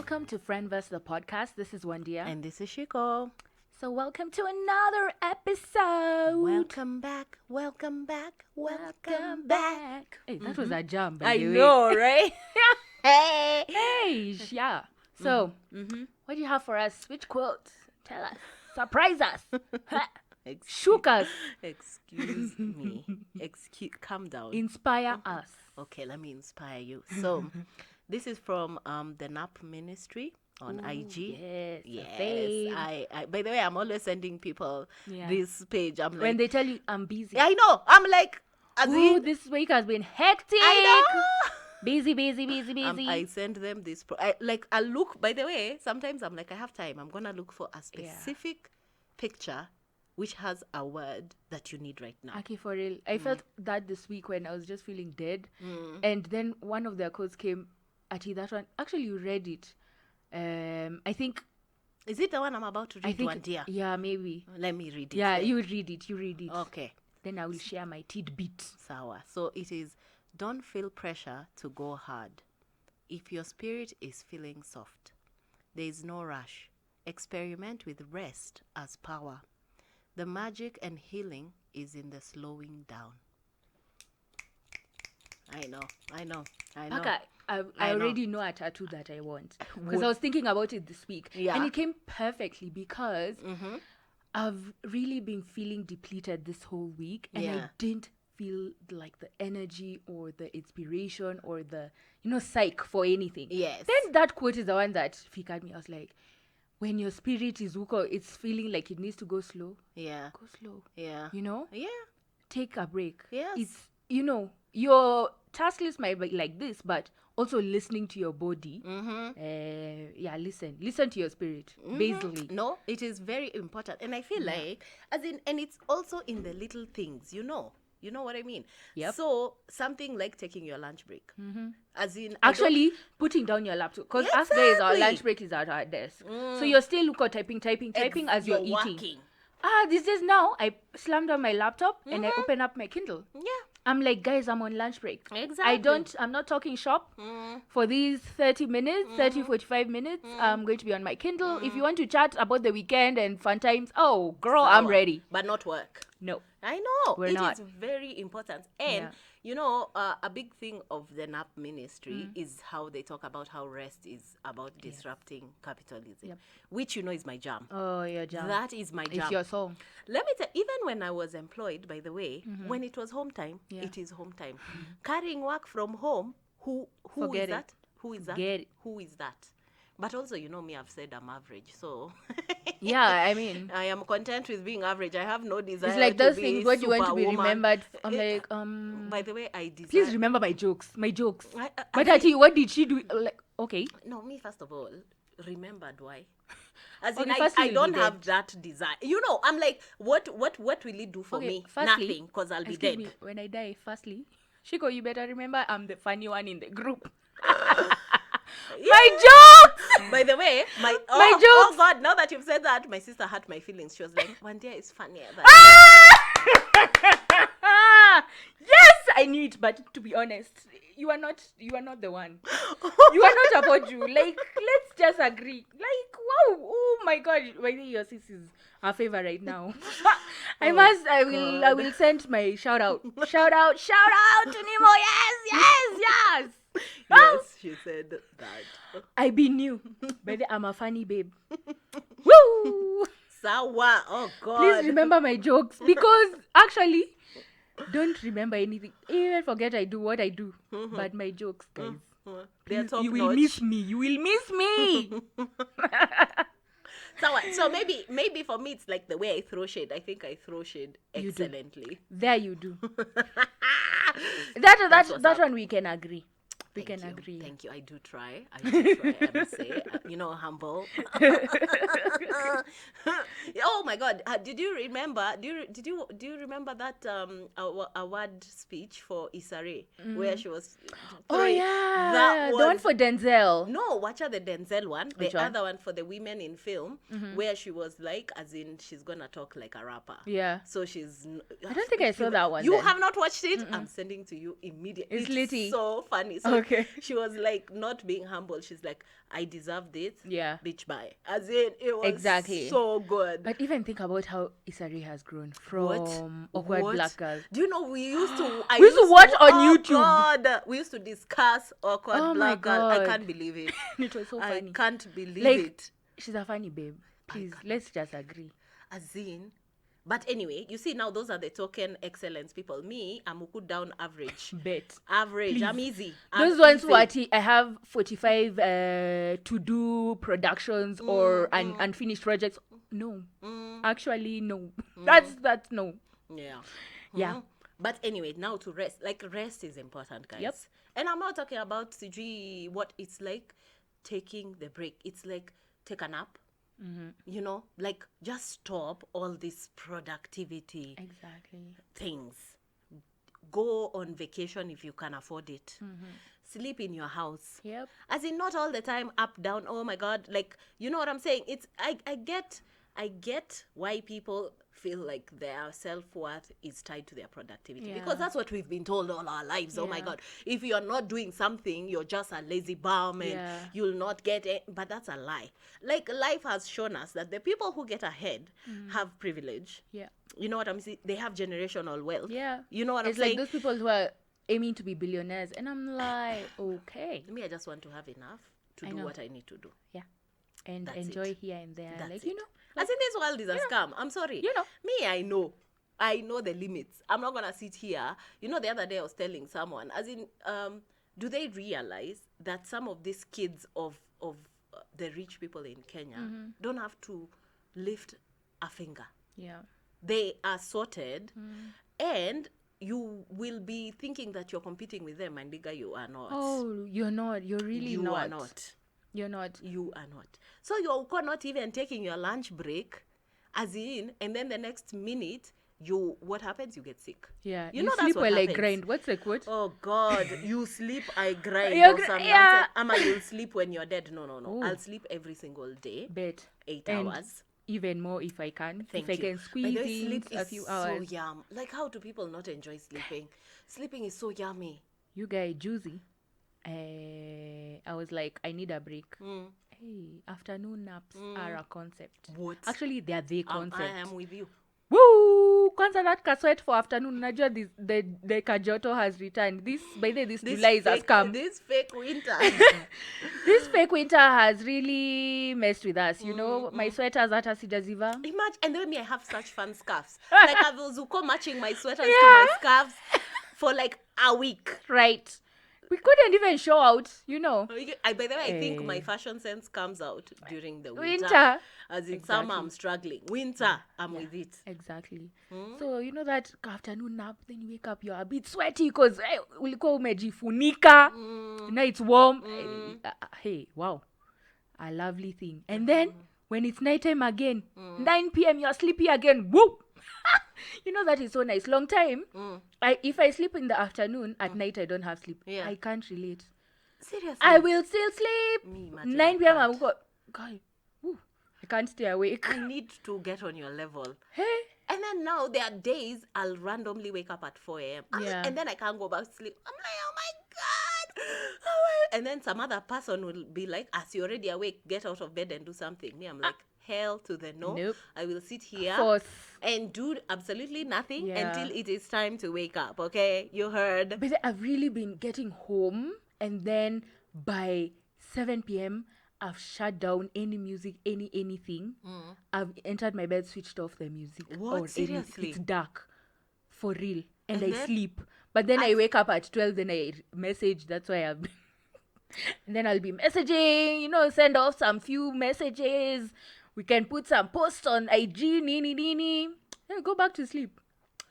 Welcome to Friendverse, the podcast. This is Wandia. And this is Shiko. So welcome to another episode. Welcome back, welcome back, welcome back. Hey, that was a jump. I know, right? Hey. Hey, yeah. So, what do you have for us? Which quote? Tell us. Surprise us. Shook us. Excuse me. Calm down. Inspire us. Okay, let me inspire you. So, this is from the NAP ministry on IG. Yes. I by the way, I'm always sending people this page. I'm like, when they tell you I'm busy. I know. I'm like, this week has been hectic. I know. Busy. I send them this. I look. By the way, sometimes I'm like, I have time. I'm gonna look for a specific picture which has a word that you need right now. Okay, for real. I felt that this week when I was just feeling dead, and then one of their quotes came. That one. Actually, you read it. I think. Is it the one I'm about to read? One, dear. Yeah, maybe. Let me read it. Yeah, you read it. Okay. Then I will share my tidbit. Sawa. So it is, don't feel pressure to go hard. If your spirit is feeling soft, there is no rush. Experiment with rest as power. The magic and healing is in the slowing down. I know. Okay, I already know a tattoo that I want. Because I was thinking about it this week. Yeah. And it came perfectly because I've really been feeling depleted this whole week. And I didn't feel like the energy or the inspiration or the, psych for anything. Yes. Then that quote is the one that figured me. I was like, when your spirit is uko, it's feeling like it needs to go slow. Yeah. Go slow. Yeah. Yeah. Take a break. Yes. It's, your task list might be like this, but also listening to your body. Listen to your spirit, basically. No, it is very important. And I feel like, and it's also in the little things, You know what I mean? Yep. So something like taking your lunch break. Actually putting down your laptop. Because us guys, our lunch break is at our desk. So you're still typing as you're eating. Working. These days now, I slammed down my laptop and I open up my Kindle. Yeah. I'm like, guys, I'm on lunch break. Exactly. I'm not talking shop for these 30 minutes, 45 minutes. I'm going to be on my Kindle. If you want to chat about the weekend and fun times, oh, girl, I'm ready. But not work. No. I know. We're not. Is very important. And, a big thing of the NAP ministry is how they talk about how rest is about disrupting capitalism, which is my jam. Oh, your jam. That is my jam. It's your song. Let me tell you, even when I was employed, by the way, when it was home time, it is home time. Carrying work from home, who Forget is that? it. Who is that? Get it. Who is that? But also, me, I've said I'm average, so... Yeah, I mean... I am content with being average. I have no desire It's like to those be things what you want to be superwoman. remembered. I'm like, By the way, I desire... Please remember my jokes. But Ati, what did she do? Like, okay. No, me, first of all, remembered why? As Okay, in, firstly, I you'll don't be have that desire. I'm like, what will it do for me? Firstly, Nothing, because I'll be excuse dead. me, when I die, firstly, Shiko, you better remember I'm the funny one in the group. My jokes! By the way, my jokes! Oh God, now that you've said that, my sister hurt my feelings. She was like, Wandia is funnier than Yes, I knew it, but to be honest, you are not the one. You are not about you. Like, let's just agree. Like, wow, oh my God, by the way, your sis is our favorite right now. I will send my shout out to Nemo. Yes. Yes, she said that. I be new, but I'm a funny babe. Woo! Sawa, oh God. Please remember my jokes, because actually, don't remember anything. Even forget I do what I do. But my jokes, guys. They're top you will miss me. You will miss me. So maybe for me it's like the way I throw shade. I think I throw shade excellently. There you do. That one we can agree. We can agree. Thank you. I do try. I must say. Humble. Oh my God! Did you remember? Do you remember that award speech for Issa Rae where she was? Oh yeah, the one for Denzel. No, watch out the Denzel one. Which the one? Other one for the women in film, where she was like, as in she's gonna talk like a rapper. Yeah. So she's. I don't think I saw that one. You then. have not watched it? I'm sending to you immediately. It's litty. So funny. So Okay. She was like not being humble. She's like, I deserve this. Yeah. Bitch, bye. As in, it was Exactly. so good. But even think about how Isari has grown What? from awkward black girl. Do you know we used to? We used to watch on oh YouTube. God, we used to discuss awkward Oh my black girl. I God. can't believe it. It was so I funny. can't believe Like, it. she's a funny babe. Please, let's just agree. As in, but anyway, you see now those are the token excellence people. Me, I'm Uku down average. Bet. Average. Please. I'm easy. Those ones who are I have 45 to do productions or unfinished projects. No. Actually, no. That's no. Yeah. Yeah. Mhm. But anyway, now to rest. Like, rest is important, guys. Yep. And I'm not talking about CG, what it's like taking the break. It's like take a nap. You know, like just stop all this productivity Exactly. things. Go on vacation if you can afford it. Sleep in your house. Yep. As in, not all the time up, down. Oh my God. Like, you know what I'm saying? It's, I get why people feel like their self-worth is tied to their productivity. Yeah. Because that's what we've been told all our lives. Oh my Yeah. God. If you're not doing something, you're just a lazy bum and Yeah. you'll not get it. But that's a lie. Like, life has shown us that the people who get ahead have privilege. Yeah. You know what I'm saying? They have generational wealth. Yeah. You know what It's I'm like saying? those people who are aiming to be billionaires. And I'm like, okay. Me, I just want to have enough to I do know. what I need to do. Yeah. And That's enjoy it. here and there. That's like, it. you know. As in, this world is a scam. I'm sorry. You know. Me, I know the limits. I'm not gonna sit here. You know, the other day I was telling someone, as in, do they realize that some of these kids of the rich people in Kenya don't have to lift a finger? Yeah. They are sorted, and you will be thinking that you're competing with them, and nigga, you are not. Oh, you're not. You're really you not. are not. You're not. You are not. So you're not even taking your lunch break, as in, and then the next minute, what happens? You get sick. Yeah. You know that's sleep what while I happens. grind. What's the quote? Oh God, you sleep, I grind. You're Or some yeah. nonsense. Ama, you'll sleep when you're dead. No. Oh. I'll sleep every single day. Bet. 8 And hours. even more if I can. Thank if I you. can By squeeze the way, in sleep a is few so hours. yum. Like, how do people not enjoy sleeping? Sleeping is so yummy. You guys, juicy. I was like, I need a break. Hey, afternoon naps are a concept. What? Actually, they are the concept. I am with you. Woo! Kwanza that kaswet for afternoon. Najua the Kajoto has returned. This July is a scam. This fake winter. This fake winter has really messed with us. You know, my sweaters hata sijaziva. Imagine, and then me, I have such fun scarves. Like, I was Zuko matching my sweaters to my scarves for like a week. Right. We couldn't even show out, you know. By the way, I think my fashion sense comes out during the winter. Winter. As in, Exactly. summer, I'm struggling. Winter, I'm with it. Exactly. So, you know that afternoon nap, then you wake up, you're a bit sweaty because ulikuwa umejifunika. Now it's warm. Hey, wow. A lovely thing. And then, when it's nighttime again, 9 p.m., you're sleepy again. Woo! You know, that is so nice. Long time, if I sleep in the afternoon, at night I don't have sleep. Yeah. I can't relate. Seriously? I will still sleep. Me, imagine 9 p.m. I I'm go, God, woo, I can't stay awake. I need to get on your level. Hey, And then now there are days I'll randomly wake up at 4 a.m. Yeah. And then I can't go back to sleep. I'm like, oh my God. And then some other person will be like, as you're already awake, get out of bed and do something. Me, I'm like, hell to the no. Nope. I will sit here Force. and do absolutely nothing Yeah. until it is time to wake up. Okay? You heard? But I've really been getting home, and then by 7 p.m., I've shut down any music, anything. I've entered my bed, switched off the music. What? Or Seriously? It's dark. For real. And And I then? sleep. But then I wake up at 12, then I message. That's why I've been... And then I'll be messaging, you know, send off some few messages. We can put some posts on IG, nini. Then go back to sleep.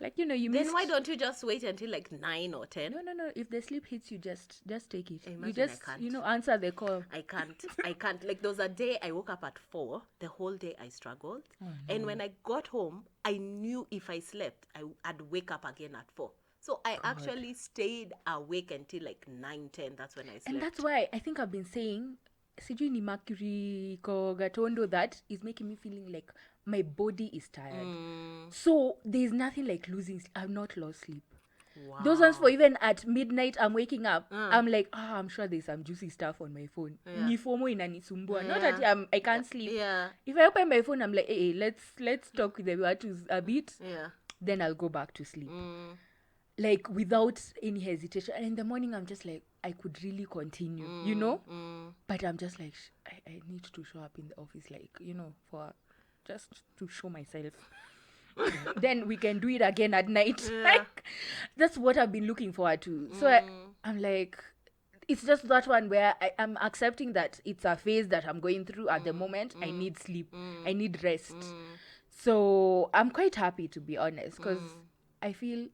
Like, you know, you Then missed... why don't you just wait until like 9 or 10? No. If the sleep hits you, just take it. Imagine You I just, can't. you know, answer the call. I can't. Like, there was a day I woke up at 4. The whole day I struggled. And when I got home, I knew if I slept, I'd wake up again at 4. So I actually stayed awake until like 9, 10. That's when I slept. And that's why I think I've been saying, sijui ni Mercury ko gatondo, that is making me feeling like my body is tired. So there's nothing like losing. I've not lost sleep. Wow. Those ones for even at midnight I'm waking up. I'm like, I'm sure there's some juicy stuff on my phone. Ni FOMO inanisumbua. Not that I can't sleep. Yeah. If I open my phone, I'm like, hey, let's talk with the Watus a bit. Yeah. Then I'll go back to sleep. Like without any hesitation. And in the morning I'm just like, I could really continue, you know? But I'm just like, I need to show up in the office, like, you know, for just to show myself. Then we can do it again at night. Like, that's what I've been looking forward to. So I'm like, it's just that one where I'm accepting that it's a phase that I'm going through at the moment. I need sleep. I need rest. So I'm quite happy, to be honest, because I feel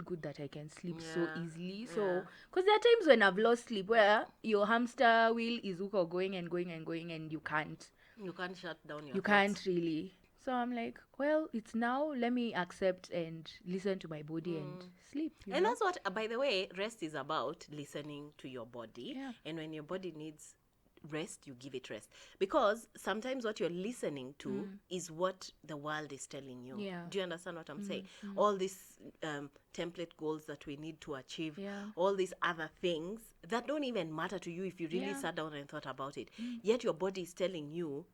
good that I can sleep so easily. So, because there are times when I've lost sleep where your hamster wheel is going and going and going, and you can't shut down your you thoughts. can't really. So I'm like, well, it's now, let me accept and listen to my body and sleep. And that's what, by the way, rest is about, listening to your body. Yeah. And when your body needs rest, you give it rest. Because sometimes what you're listening to is what the world is telling you. Yeah. Do you understand what I'm saying? All these template goals that we need to achieve, Yeah. all these other things that don't even matter to you if you really sat down and thought about it. Yet your body is telling you,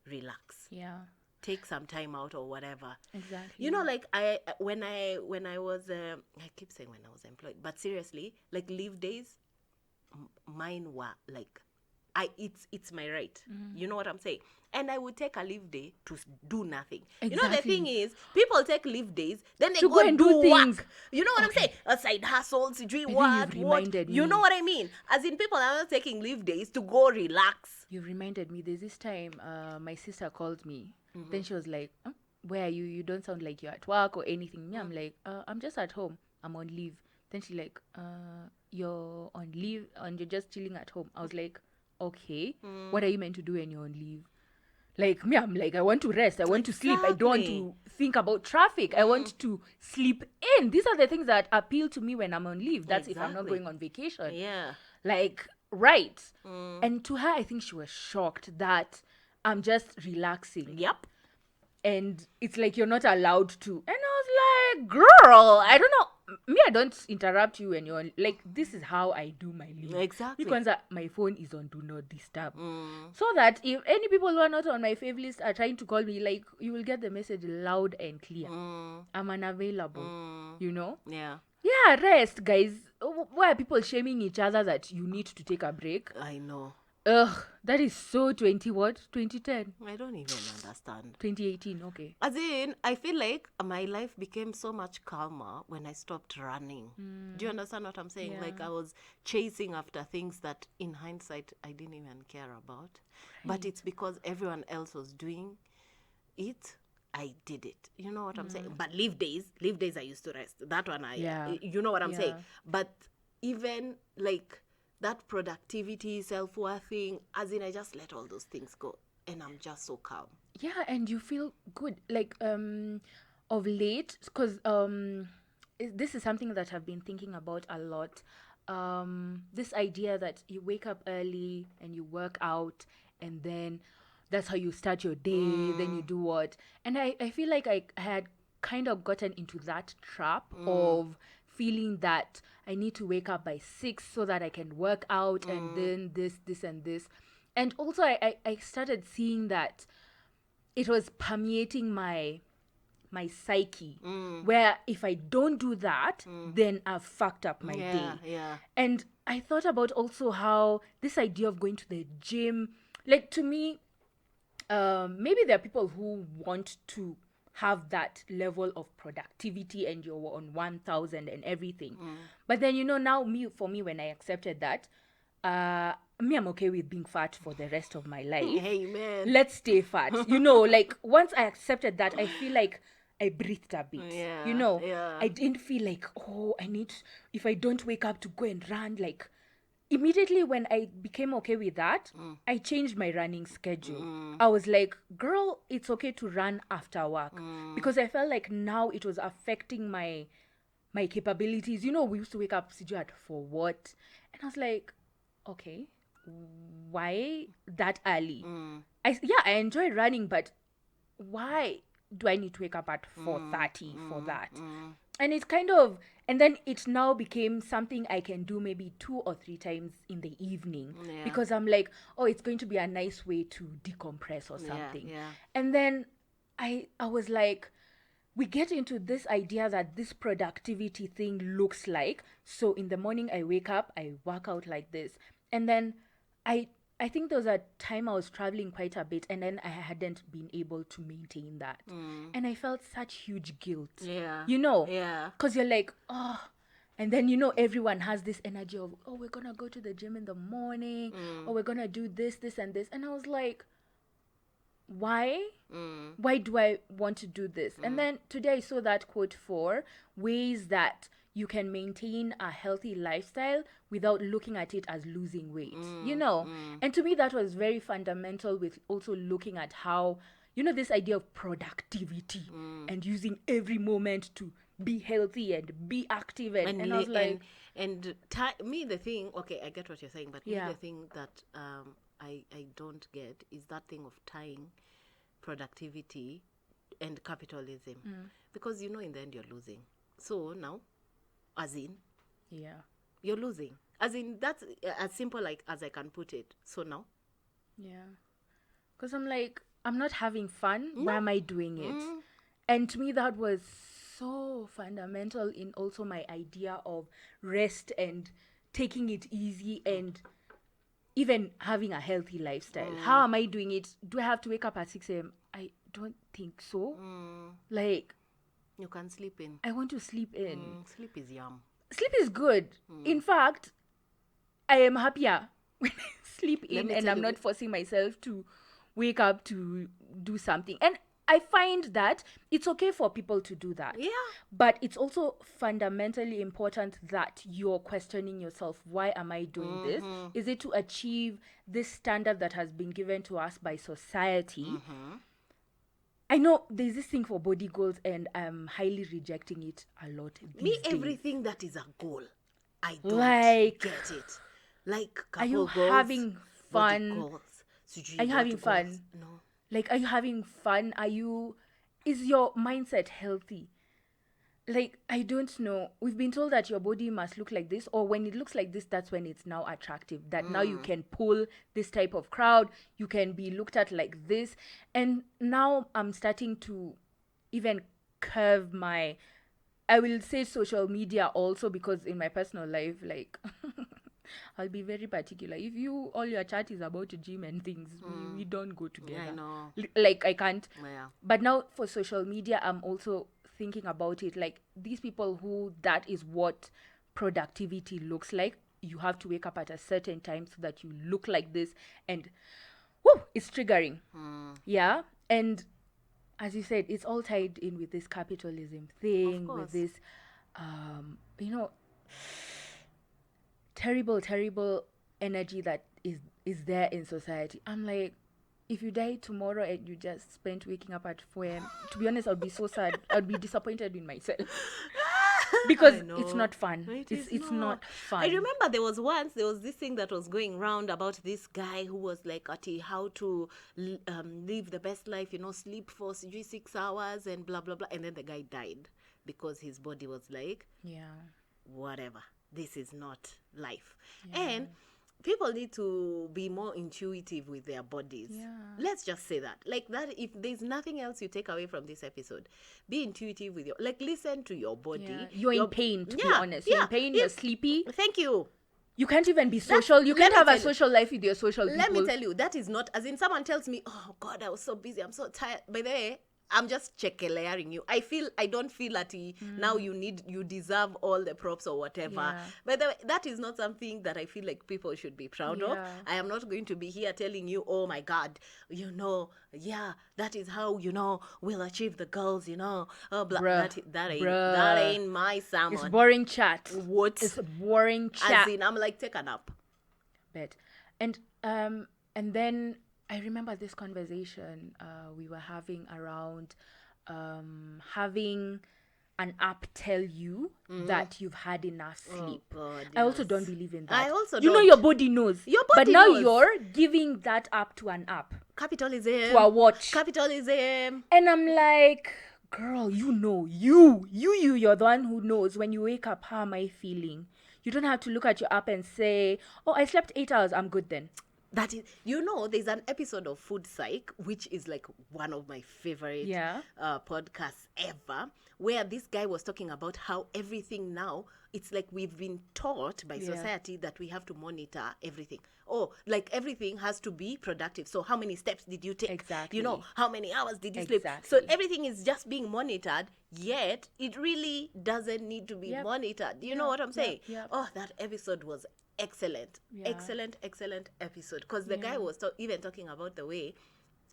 relax. Yeah. Take some time out or whatever. Exactly. You know, like when I was I keep saying when I was employed, but seriously, like leave days, mine were like, it's my right. You know what I'm saying? And I would take a leave day to do nothing. Exactly. You know, the thing is, people take leave days, then they To go and do do things. work. You know what I'm saying? A side hustles, do you've what? reminded You me. know what I mean? As in, people are not taking leave days to go relax. You reminded me, there's this time my sister called me. Then she was like, where are you? You don't sound like you're at work or anything. Me, I'm like, I'm just at home. I'm on leave. Then she like, you're on leave and you're just chilling at home. I was like, okay. What are you meant to do when you're on leave? Like me, I'm like, I want to rest. I want to sleep. I don't want to think about traffic. I want to sleep in. These are the things that appeal to me when I'm on leave. That's if I'm not going on vacation. Yeah. Like, right. And to her, I think she was shocked that I'm just relaxing. Yep. And it's like you're not allowed to. And I was like, girl, I don't know. Me, I don't interrupt you when you're on, like, this is how I do my leave. Exactly. Because my phone is on do not disturb. So that if any people who are not on my fave list are trying to call me, like, you will get the message loud and clear. I'm unavailable, you know? Yeah. Yeah, rest, guys. Why are people shaming each other that you need to take a break? I know. Ugh, that is so 2010? I don't even understand. 2018, okay. As in, I feel like my life became so much calmer when I stopped running. Do you understand what I'm saying? Yeah. Like I was chasing after things that in hindsight I didn't even care about. But it's because everyone else was doing it. I did it. You know what I'm saying? But leave days I used to rest. That one you know what I'm saying? But even like that productivity, self-worth thing, as in I just let all those things go and I'm just so calm. Yeah, and you feel good. Like of late, because this is something that I've been thinking about a lot. This idea that you wake up early and you work out and then that's how you start your day, then you do what. And I feel like I had kind of gotten into that trap of feeling that I need to wake up by 6 so that I can work out and then this and this. And also I started seeing that it was permeating my psyche, where if I don't do that, then I've fucked up my day. Yeah. And I thought about also how this idea of going to the gym, like to me, maybe there are people who want to have that level of productivity and you're on 1000 and everything. But then, you know, now for me, when I accepted that, I'm okay with being fat for the rest of my life. Amen. Let's stay fat. You know, like once I accepted that, I feel like I breathed a bit. Yeah, you know, yeah. I didn't feel like, if I don't wake up to go and run, like immediately when I became okay with that, I changed my running schedule. I was like, girl, it's okay to run after work. Because I felt like now it was affecting my capabilities. You know, we used to wake up at for what? And I was like, okay, why that early? I enjoy running, but why do I need to wake up at 4:30 for that? And it kind of And then it now became something I can do maybe 2 or 3 times in the evening. Yeah. Because I'm like, oh, it's going to be a nice way to decompress or something. Yeah. And then I was like, we get into this idea that this productivity thing looks like. So in the morning I wake up, I work out like this. And then I think there was a time I was traveling quite a bit, and then I hadn't been able to maintain that. And I felt such huge guilt. Yeah. You know? Yeah. Because you're like, oh. And then, you know, everyone has this energy of, oh, we're going to go to the gym in the morning. Or we're going to do this, this, and this. And I was like, why? Why do I want to do this? And then today I saw that quote for ways that you can maintain a healthy lifestyle without looking at it as losing weight, you know? And to me, that was very fundamental with also looking at how, you know, this idea of productivity and using every moment to be healthy and be active. And I was like... me, the thing, okay, I get what you're saying, but Yeah. me, the thing that I don't get is that thing of tying productivity and capitalism. Because, you know, in the end, you're losing. So now, as in, Yeah. you're losing. As in, that's as simple like as I can put it. So now, Yeah. Because I'm like, I'm not having fun. Why am I doing it? Mm. And to me, that was so fundamental in also my idea of rest and taking it easy and even having a healthy lifestyle. How am I doing it? Do I have to wake up at 6 a.m.? I don't think so. Like, you can sleep in. I want to sleep in. Sleep is yum. Sleep is good. In fact, I am happier when I sleep Let in me and tell I'm you- not forcing myself to wake up to do something. And I find that it's okay for people to do that. Yeah. But it's also fundamentally important that you're questioning yourself. Why am I doing this? Is it to achieve this standard that has been given to us by society? I know there's this thing for body goals, and I'm highly rejecting it a lot these Me, days. everything that is a goal, I don't Like- get it. Like, Are you couple goals, having body fun? goals, Are you having goals. fun? No. Like, are you having fun? Is your mindset healthy? Like, I don't know. We've been told that your body must look like this, or when it looks like this, that's when it's now attractive. That now you can pull this type of crowd, you can be looked at like this. And now I'm starting to even curve my, I will say social media also, because in my personal life, like, I'll be very particular. If all your chat is about the gym and things, we don't go together. Yeah, I know. Like, I can't. Yeah. But now for social media, I'm also thinking about it. Like, these people who that is what productivity looks like. You have to wake up at a certain time so that you look like this. And, whoo, it's triggering. Yeah. And as you said, it's all tied in with this capitalism thing, course. with this, you know, terrible energy that is there in society. I'm like, if you die tomorrow and you just spent waking up at 4 a.m., to be honest, I'd be so sad. I'd be disappointed in myself. Because I know. it's not fun. It's not fun. I remember there was this thing that was going round about this guy who was like, how to live the best life, you know, sleep for 6 hours and blah, blah, blah. And then the guy died because his body was like, Yeah. whatever, this is not life. And people need to be more intuitive with their bodies. Yeah. Let's just say that. Like that, if there's nothing else you take away from this episode, be intuitive with listen to your body. Yeah. You're in pain, to be Yeah, honest. You're yeah, in pain, yeah. you're sleepy. Thank you. You can't even be social. You let can't me have a tell you- social life with your social people. Let me tell you, that is not, as in someone tells me, oh God, I was so busy, I'm so tired. By the way, I'm just layering you. I don't feel that now you deserve all the props or whatever. Yeah. By the way, that is not something that I feel like people should be proud of. Yeah. I am not going to be here telling you, oh my God, that is how, we'll achieve the goals, Oh, blah, Bruh. that ain't my sermon. It's boring chat. What? It's boring chat. As in, I'm like, take a nap. Bet. And then I remember this conversation we were having around having an app tell you that you've had enough sleep. Oh, God, I also yes. don't believe in that. I also You know don't. your body knows. Your but body now knows. you're giving that app to an app, Capitalism. to a watch. Capitalism. And I'm like, girl, you're the one who knows when you wake up, how am I feeling? You don't have to look at your app and say, oh, I slept 8 hours, I'm good then. That is, there's an episode of Food Psych, which is like one of my favorite podcasts ever, where this guy was talking about how everything now, it's like we've been taught by society that we have to monitor everything. Oh, like everything has to be productive. So how many steps did you take? Exactly. How many hours did you sleep? So everything is just being monitored, yet it really doesn't need to be monitored. You know what I'm saying? Oh, that episode was excellent. Excellent episode. Because the guy was even talking about the way,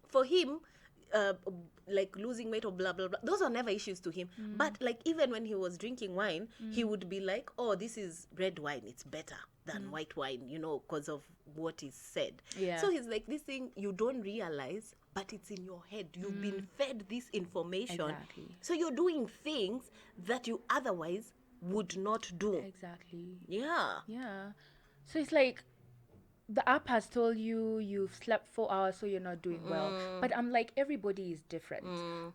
for him, like losing weight or blah blah blah, those are never issues to him. But like even when he was drinking wine, he would be like, oh, this is red wine, it's better than white wine, because of what is said. So he's like, this thing you don't realize, but it's in your head. You've been fed this information, so you're doing things that you otherwise would not do. Yeah. So it's like the app has told you you've slept 4 hours, so you're not doing well. But I'm like, everybody is different.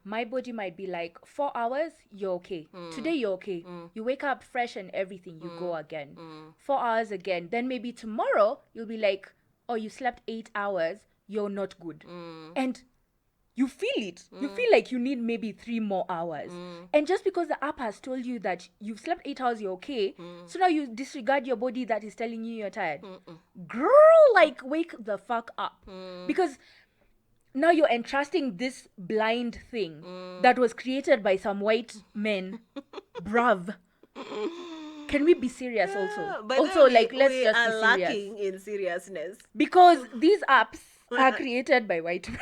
My body might be like, 4 hours, you're okay. Today you're okay. You wake up fresh and everything, you go again. 4 hours again. Then maybe tomorrow you'll be like, oh, you slept 8 hours, you're not good. And you feel it. You feel like you need maybe 3 more hours. And just because the app has told you that you've slept 8 hours, you're okay, so now you disregard your body that is telling you you're tired. Girl, like, wake the fuck up. Because now you're entrusting this blind thing that was created by some white men. Bruv. Can we be serious also? But Also, let's just be serious. lacking in seriousness. Because these apps are created by white men.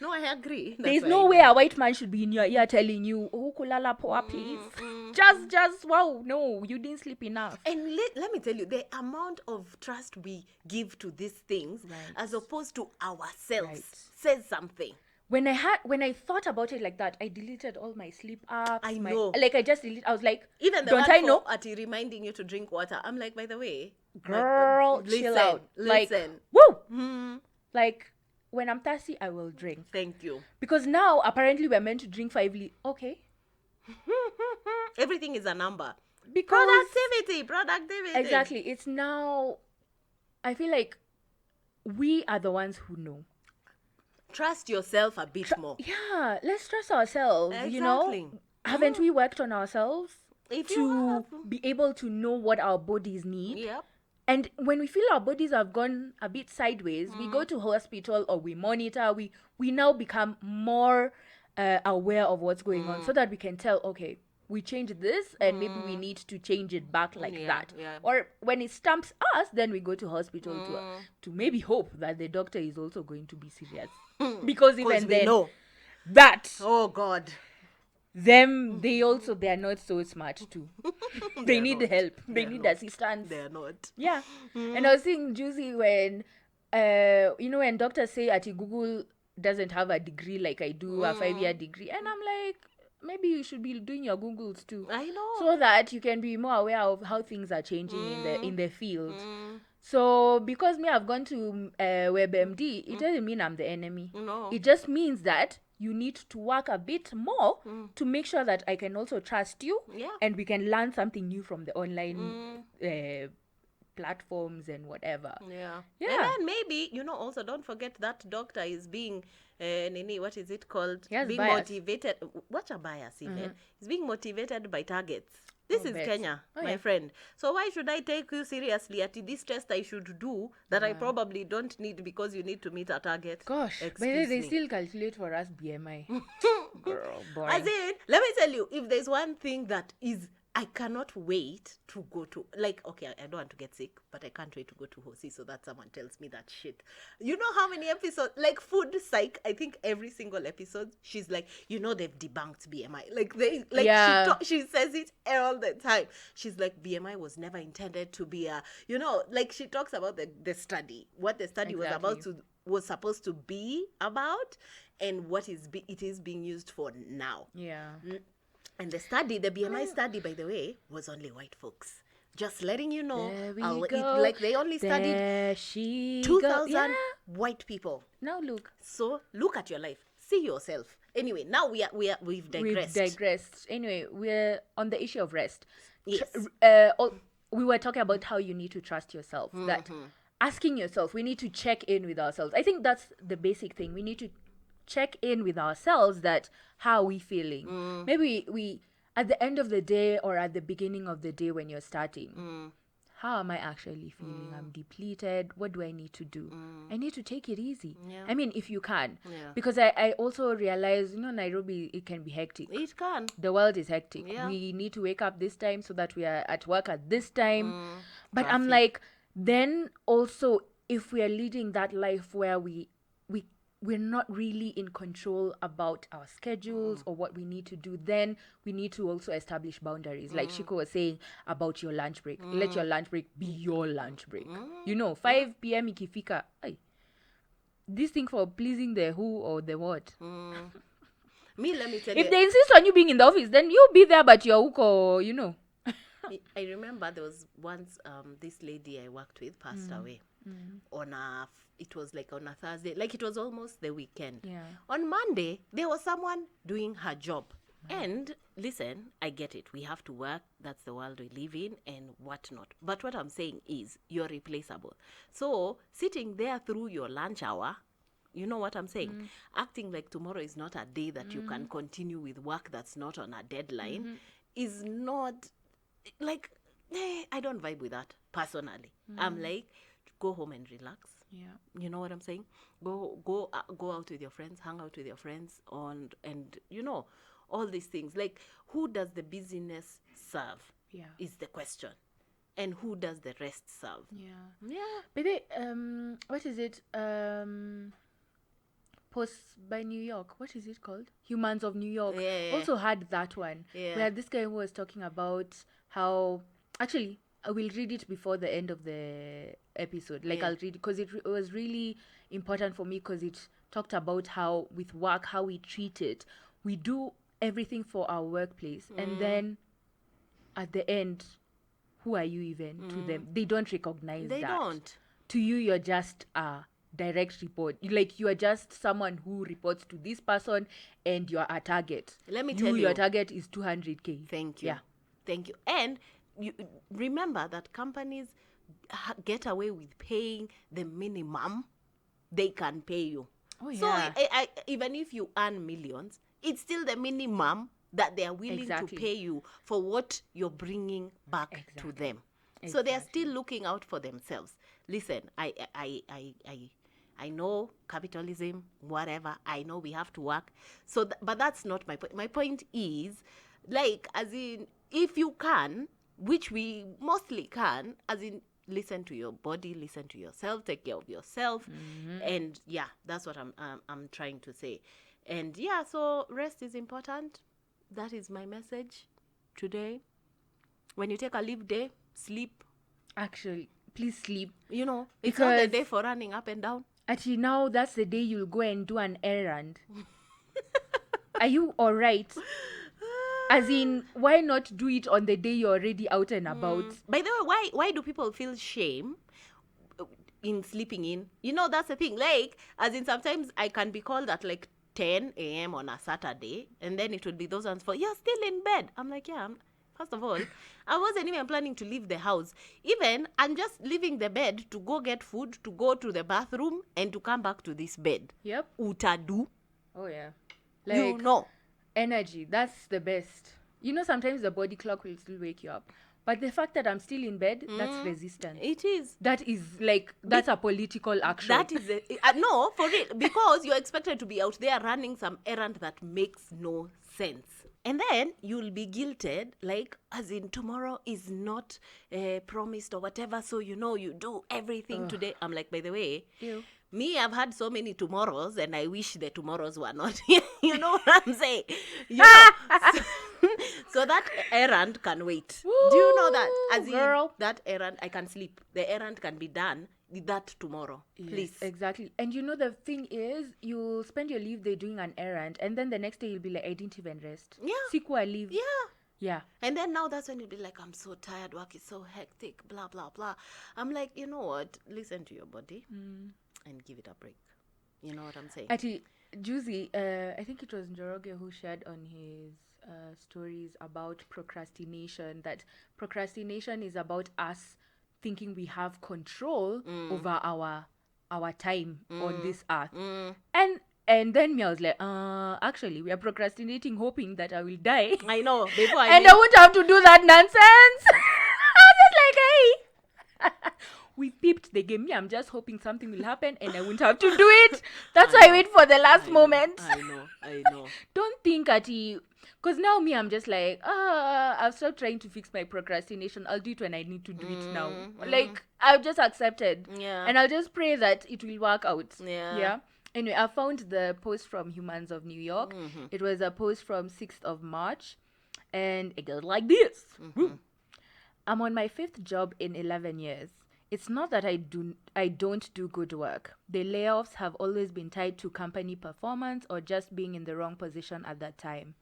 No, I agree. There's no way a white man should be in your ear telling you, oh, kulala poa, please. Just, wow, no, you didn't sleep enough. And let me tell you, the amount of trust we give to these things, as opposed to ourselves, says something. When I thought about it like that, I deleted all my sleep apps. I know. I just deleted. I was like, even the don't one I know? at reminding you to drink water. I'm like, by the way, girl, chill out. Listen. Like, woo. Like, when I'm thirsty, I will drink. Thank you. Because now apparently we're meant to drink 5 liters. Okay. Everything is a number. Because productivity. Exactly. It's now, I feel like we are the ones who know. Trust yourself a bit more. Yeah, let's trust ourselves. Exactly. Haven't we worked on ourselves to be able to know what our bodies need? Yep. And when we feel our bodies have gone a bit sideways, we go to hospital or we monitor. We now become more aware of what's going on, so that we can tell, okay, we changed this and maybe we need to change it back like that. Yeah. Or when it stumps us, then we go to hospital to maybe hope that the doctor is also going to be serious. Because even then, know that, oh God, they are not so smart too. They need help. They need assistance. They are not. Yeah. And I was seeing Juicy when when doctors say at Google doesn't have a degree like I do, a 5-year degree, and I'm like, maybe you should be doing your Googles too. I know. So that you can be more aware of how things are changing in the field. So because I've gone to WebMD, it doesn't mean I'm the enemy. No. It just means that you need to work a bit more to make sure that I can also trust you, and we can learn something new from the online platforms and whatever. Yeah. And then maybe, also don't forget that doctor is being, what is it called? Being bias. motivated. What's a bias even? He's being motivated by targets. This is Kenya, my friend. So why should I take you seriously at this test I should do that I probably don't need because you need to meet a target? Gosh, but they still calculate for us BMI. Girl, boy. As in, let me tell you, if there's one thing that is, I cannot wait to go to, okay, I don't want to get sick, but I can't wait to go to Hosi so that someone tells me that shit. You know how many episodes, Food Psych, I think every single episode, she's like, they've debunked BMI. She says it all the time. She's like, BMI was never intended to be she talks about the study, what the study was supposed to be about, and what it is being used for now. Yeah. And the BMI study, by the way, was only white folks. Just letting you know. There we go. They only studied 2,000 white people. Now look. So look at your life. See yourself. Anyway, now we've digressed. We've digressed. Anyway, we're on the issue of rest. Yes. We were talking about how you need to trust yourself. That asking yourself, we need to check in with ourselves. I think that's the basic thing. We need to check in with ourselves that how are we feeling. Maybe we at the end of the day or at the beginning of the day when you're starting, how am I actually feeling? I'm depleted. What do I need to do? I need to take it easy. Yeah. I mean, if you can. Yeah. Because I also realize, Nairobi, it can be hectic. It can. The world is hectic. Yeah. We need to wake up this time so that we are at work at this time. But Traffic. I'm like, then also, if we are leading that life where we're not really in control about our schedules or what we need to do, then we need to also establish boundaries. Like Shiko was saying about your lunch break. Let your lunch break be your lunch break. 5 p.m. ikifika. Ay, this thing for pleasing the who or the what. Me, let me tell If you. they insist on you being in the office, then you be there, but you're huko, I remember there was once this lady I worked with passed away on it was like on a Thursday, like it was almost the weekend. Yeah. On Monday, there was someone doing her job. And listen, I get it. We have to work. That's the world we live in and whatnot. But what I'm saying is you're replaceable. So sitting there through your lunch hour, you know what I'm saying? Acting like tomorrow is not a day that you can continue with work that's not on a deadline is not like, I don't vibe with that personally. I'm like, go home and relax. Yeah. You know what I'm saying? Go out with your friends, hang out with your friends and all these things. Like, who does the busyness serve? Yeah. Is the question. And who does the rest serve? Yeah. But they, what is it? Post by New York. What is it called? Humans of New York. Yeah. Also had that one. Yeah. Where this guy was talking about how, actually, I will read it before the end of the episode. Like, I'll read it because it was really important for me because it talked about how with work, how we treat it. We do everything for our workplace. And then at the end, who are you even to them? They don't recognize that. They don't. To you, you're just a direct report. Like, you are just someone who reports to this person and you're a target. Let me tell you. Your target is 200K. Thank you. Yeah. Thank you. And you remember that companies get away with paying the minimum they can pay you. Oh, yeah. So I even if you earn millions, it's still the minimum that they are willing to pay you for what you're bringing back to them. So they are still looking out for themselves. Listen, I know capitalism, whatever. I know we have to work. So, but that's not my point. My point is, like, as in, if you can, which we mostly can, as in, listen to your body, listen to yourself, take care of yourself, and yeah, that's what I'm trying to say. And yeah, so rest is important. That is my message today. When you take a leave day, sleep. Actually, please sleep. It's not the day for running up and down. Actually, now that's the day you'll go and do an errand. Are you all right? As in, why not do it on the day you're already out and about? By the way, why do people feel shame in sleeping in? That's the thing. Like, as in, sometimes I can be called at like 10 a.m. on a Saturday, and then it would be those ones for, you're still in bed. I'm like, yeah, first of all, I wasn't even planning to leave the house. Even, I'm just leaving the bed to go get food, to go to the bathroom, and to come back to this bed. Yep. Utadu. Oh, yeah. Energy, that's the best. Sometimes the body clock will still wake you up. But the fact that I'm still in bed, that's resistance. It is. That is like, that's a political action. That is, no, for real. Because you're expected to be out there running some errand that makes no sense. And then you'll be guilted, like, as in, tomorrow is not promised or whatever. So, you do everything today. I'm like, by the way, me, I've had so many tomorrows, and I wish the tomorrows were not here. You know what I'm saying? So that errand can wait. Woo, do you know that? As girl. In, that errand, I can sleep. The errand can be done that tomorrow. Yes, please. Exactly. And the thing is, you'll spend your leave day doing an errand, and then the next day you'll be like, I didn't even rest. Yeah. Siku leave. Yeah. Yeah. And then now that's when you'll be like, I'm so tired, work is so hectic, blah, blah, blah. I'm like, you know what? Listen to your body and give it a break. You know what I'm saying? Actually, Juicy, I think it was Njoroge who shared on his stories about procrastination, that procrastination is about us thinking we have control over our time on this earth. And then me, I was like, actually, we are procrastinating, hoping that I will die. I know. Before I won't have to do that nonsense. I was just like, hey. We peeped the game. Yeah, I'm just hoping something will happen and I won't have to do it. That's why I wait for the last moment. I know. Don't think at you. Because now me, I'm just like, I've stopped trying to fix my procrastination. I'll do it when I need to do it now. Like, I've just accepted. Yeah. And I'll just pray that it will work out. Yeah. Anyway, I found the post from Humans of New York. It was a post from 6th of March. And it goes like this. I'm on my 5th job in 11 years. It's not that I don't do good work. The layoffs have always been tied to company performance or just being in the wrong position at that time.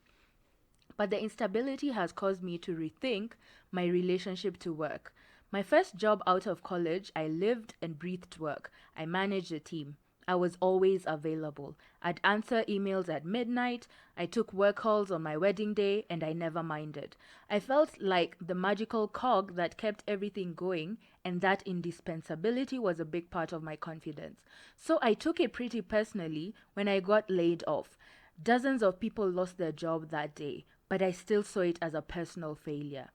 But the instability has caused me to rethink my relationship to work. My first job out of college, I lived and breathed work. I managed a team. I was always available. I'd answer emails at midnight. I took work calls on my wedding day, and I never minded. I felt like the magical cog that kept everything going, and that indispensability was a big part of my confidence. So I took it pretty personally when I got laid off. Dozens of people lost their job that day, but I still saw it as a personal failure.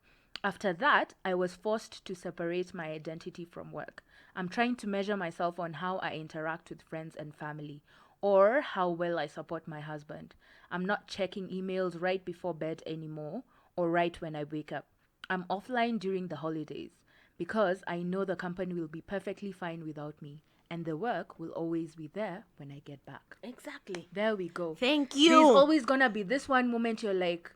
After that, I was forced to separate my identity from work. I'm trying to measure myself on how I interact with friends and family, or how well I support my husband. I'm not checking emails right before bed anymore, or right when I wake up. I'm offline during the holidays, because I know the company will be perfectly fine without me, and the work will always be there when I get back. Exactly. There we go. Thank you. There's always gonna be this one moment you're like,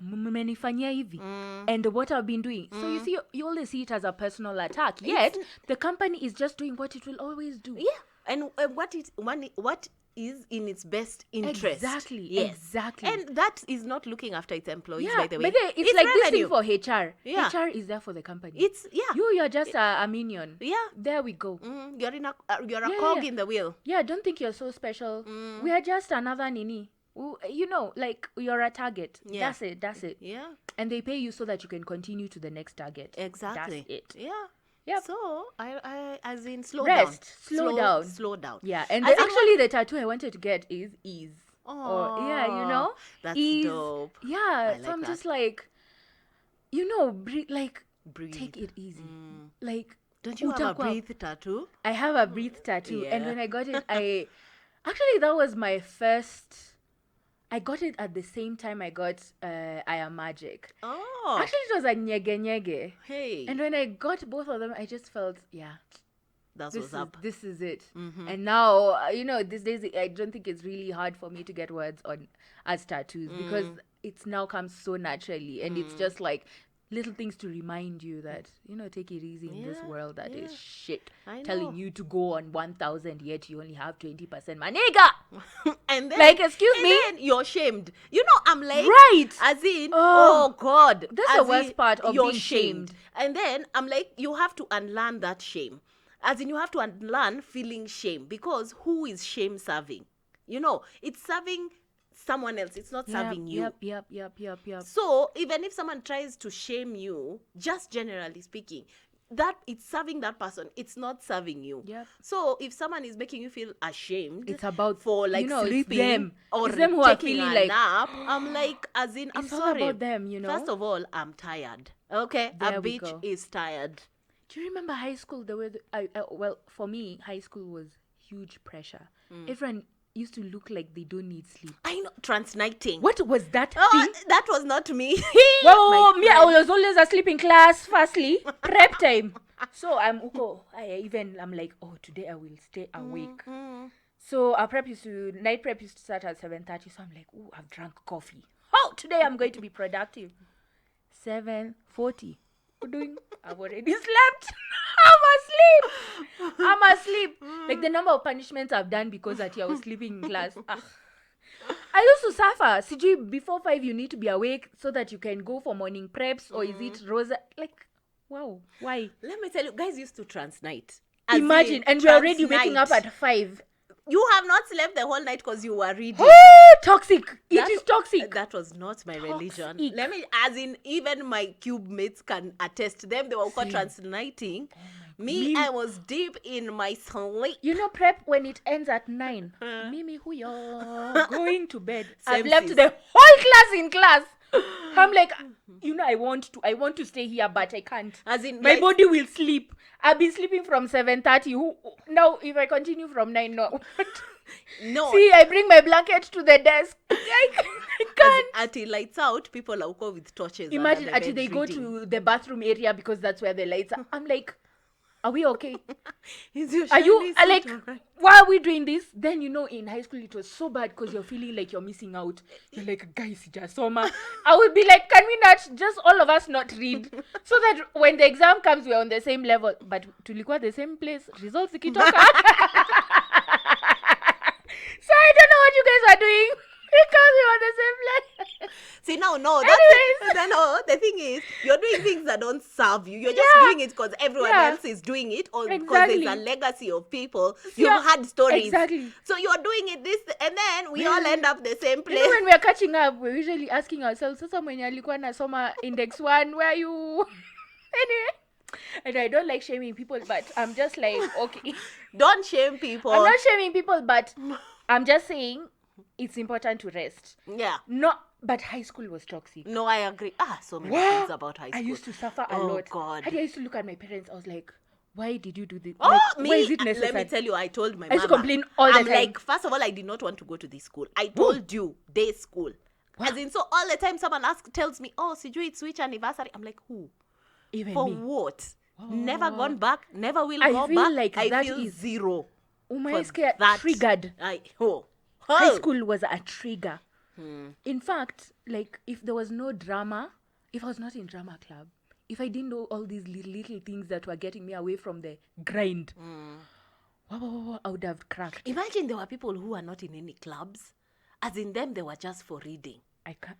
mmenifanyia hivi, and what I've been doing. So you see, you always see it as a personal attack. Yet the company is just doing what it will always do. Yeah, and what is in its best interest. Exactly. Yes. Exactly. And that is not looking after its employees, Yeah, by the way. but it's like revenue. this thing for HR. Yeah. HR is there for the company. Yeah. You're just a minion. Yeah. There we go. You're a cog in the wheel. Yeah, don't think you're so special. We are just another nini. You know, like, you're a target. Yeah. That's it. Yeah. And they pay you so that you can continue to the next target. Exactly. That's it. Yeah. Yep. So I as in slow Rest. down. Slow down. Slow down. Yeah. And As in actually the tattoo I wanted to get is ease. Oh, Or, yeah, you know? That's ease. dope. Yeah. I So I'm like just like, you know, Breathe. take it easy. Like, Don't you have a breathe tattoo? I have a breathe tattoo. And Yeah. when I got it, actually, that was my first. I got it at the same time I got I Am Magic. Oh. Actually, it was a nyege nyege. Hey. And when I got both of them, I just felt, That's what's up. this is it. And now, you know, these days, I don't think it's really hard for me to get words on as tattoos because it's now comes so naturally. And it's just like little things to remind you that, you know, take it easy in this world that is shit. I Telling know. you to go on 1,000, yet you only have 20%. My nigga! And then, Like, excuse and me? then you're shamed. You know, I'm like, Right! as in, Oh. oh God, That's as the worst in, part of you're being shamed. And then I'm like, you have to unlearn that shame. As in, you have to unlearn feeling shame because who is shame serving? You know, it's serving someone else. It's not serving you. Yep. So even if someone tries to shame you, just generally speaking, that it's serving that person, it's not serving you. Yep. So if someone is making you feel ashamed, It's about, for like you know, it's sleeping them. or It's them who are taking feeling a like, nap, I'm like, as in, I'm it's all sorry. about them, you know? First of all, I'm tired. Okay, There a we bitch go. is tired. Do you remember high school? Well, for me, high school was huge pressure. Everyone used to look like they don't need sleep. I know, transnighting. What was that Oh, thing? that was not me. Well, My me, I friend. was always asleep in class, firstly, prep time. So I'm like, oh, today I will stay awake. So our night prep used to start at 7:30. So I'm like, oh, I've drunk coffee. Oh, today I'm going to be productive. 7:40. What doing? I've already slept. I'm asleep. Like the number of punishments I've done because I was sleeping in class. I used to suffer. CG, before 5, you need to be awake so that you can go for morning preps, or is it Rosa? Like, wow, why? Let me tell you, guys used to transnight. Imagine, and we're already waking up at 5. You have not slept the whole night because you were reading. Toxic. It is toxic. That was not my religion. Toxic. Let me, as in, even my cube mates can attest. Them, they were Same. translating. Me, I was deep in my sleep. You know, prep when it ends at 9. Mimi, who you're going to bed. I've left sis. the whole class in class. I'm like, you know, I want to stay here, but I can't. As in, my body will sleep. I've been sleeping from 7:30. Now, if I continue from 9, no. No. See, I bring my blanket to the desk. I can't. Until lights out, people are go with torches. Imagine until they go to the bathroom area because that's where the lights are. I'm like, are we okay? Are you like, why are we doing this? Then, you know, in high school it was so bad because you're feeling like you're missing out. You're like, guys, soma. I would be like, can we not just all of us not read so that when the exam comes we're on the same level, but tulikuwa the same place, results ikitoka. So I don't know what you guys are doing because we're on the same level. See, no, no, the thing is, you're doing things that don't serve you. You're just doing it because everyone else is doing it, or because there's a legacy of people. You've had stories. Exactly. So you're doing it this, and then we all end up the same place. You know, when we're catching up, we're usually asking ourselves, sasa mwenye alikuwa nasoma index 1, where are you? Anyway. And I don't like shaming people, but I'm just like, okay. Don't shame people. I'm not shaming people, but I'm just saying it's important to rest. Yeah. No, but high school was toxic. No, I agree. So many things about high school. I used to suffer a lot. Oh, God. I used to look at my parents. I was like, why did you do this? Oh, like, me, why is it necessary? let me tell you, I told my mother. I used to complain all the time. Like, first of all, I did not want to go to this school. I told you, day school. As in, so all the time someone tells me, oh, Siju, it's which anniversary? I'm like, who? Even For me. what? Never gone back, never will I go feel back. like I that feel is zero. That triggered. High school was a trigger. In fact, like, if there was no drama, if I was not in drama club, if I didn't know all these little things that were getting me away from the grind, I would have cracked. Imagine there were people who were not in any clubs. As in them, they were just for reading. I can't.